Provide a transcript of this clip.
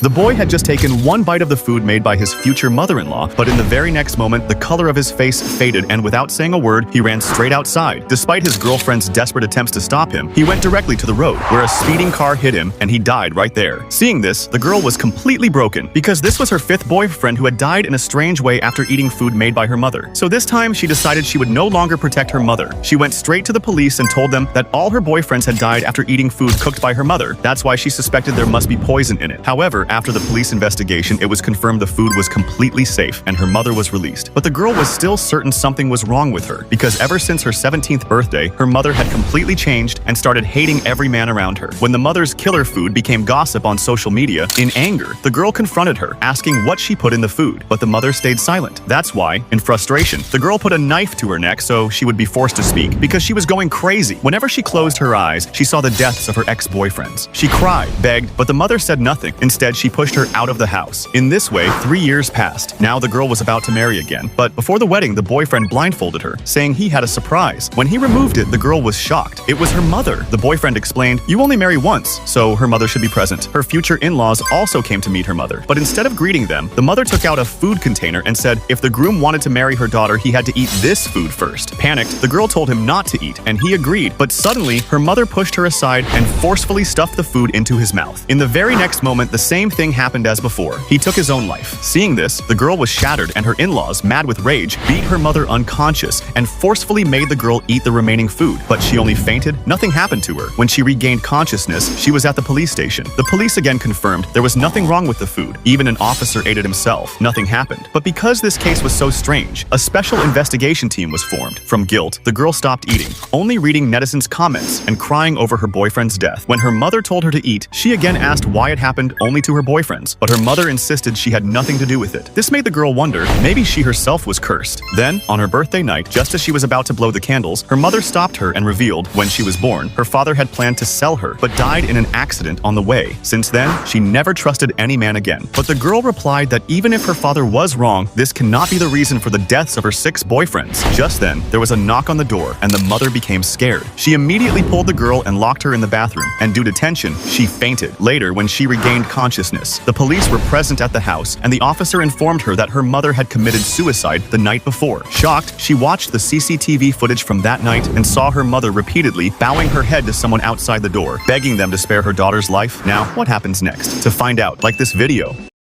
The boy had just taken one bite of the food made by his future mother-in-law, but in the very next moment, the color of his face faded, and without saying a word, he ran straight outside. Despite his girlfriend's desperate attempts to stop him, he went directly to the road, where a speeding car hit him, and he died right there. Seeing this, the girl was completely broken, because this was her fifth boyfriend who had died in a strange way after eating food made by her mother. So this time, she decided she would no longer protect her mother. She went straight to the police and told them that all her boyfriends had died after eating food cooked by her mother. That's why she suspected there must be poison in it. However, after the police investigation, it was confirmed the food was completely safe and her mother was released. But the girl was still certain something was wrong with her, because ever since her 17th birthday, her mother had completely changed and started hating every man around her. When the mother's killer food became gossip on social media, in anger, the girl confronted her, asking what she put in the food, but the mother stayed silent. That's why, in frustration, the girl put a knife to her neck so she would be forced to speak, because she was going crazy. Whenever she closed her eyes, she saw the deaths of her ex-boyfriends. She cried, begged, but the mother said nothing. Instead, she pushed her out of the house. In this way, 3 years passed. Now the girl was about to marry again, but before the wedding, the boyfriend blindfolded her, saying he had a surprise. When he removed it, the girl was shocked. It was her mother. The boyfriend explained, "You only marry once, so her mother should be present." Her future in-laws also came to meet her mother, but instead of greeting them, the mother took out a food container and said if the groom wanted to marry her daughter, he had to eat this food first. Panicked, the girl told him not to eat, and he agreed, but suddenly, her mother pushed her aside and forcefully stuffed the food into his mouth. In the very next moment, the same thing happened as before. He took his own life. Seeing this, the girl was shattered, and her in-laws, mad with rage, beat her mother unconscious and forcefully made the girl eat the remaining food. But she only fainted. Nothing happened to her. When she regained consciousness, she was at the police station. The police again confirmed there was nothing wrong with the food. Even an officer ate it himself. Nothing happened. But because this case was so strange, a special investigation team was formed. From guilt, the girl stopped eating, only reading netizens' comments and crying over her boyfriend's death. When her mother told her to eat, she again asked why it happened only to her boyfriends, but her mother insisted she had nothing to do with it. This made the girl wonder, maybe she herself was cursed. Then, on her birthday night, just as she was about to blow the candles, her mother stopped her and revealed, when she was born, her father had planned to sell her, but died in an accident on the way. Since then, she never trusted any man again. But the girl replied that even if her father was wrong, this cannot be the reason for the deaths of her 6 boyfriends. Just then, there was a knock on the door, and the mother became scared. She immediately pulled the girl and locked her in the bathroom, and due to tension, she fainted. Later, when she regained consciousness, the police were present at the house, and the officer informed her that her mother had committed suicide the night before. Shocked, she watched the CCTV footage from that night and saw her mother repeatedly bowing her head to someone outside the door, begging them to spare her daughter's life. Now, what happens next? To find out, like this video.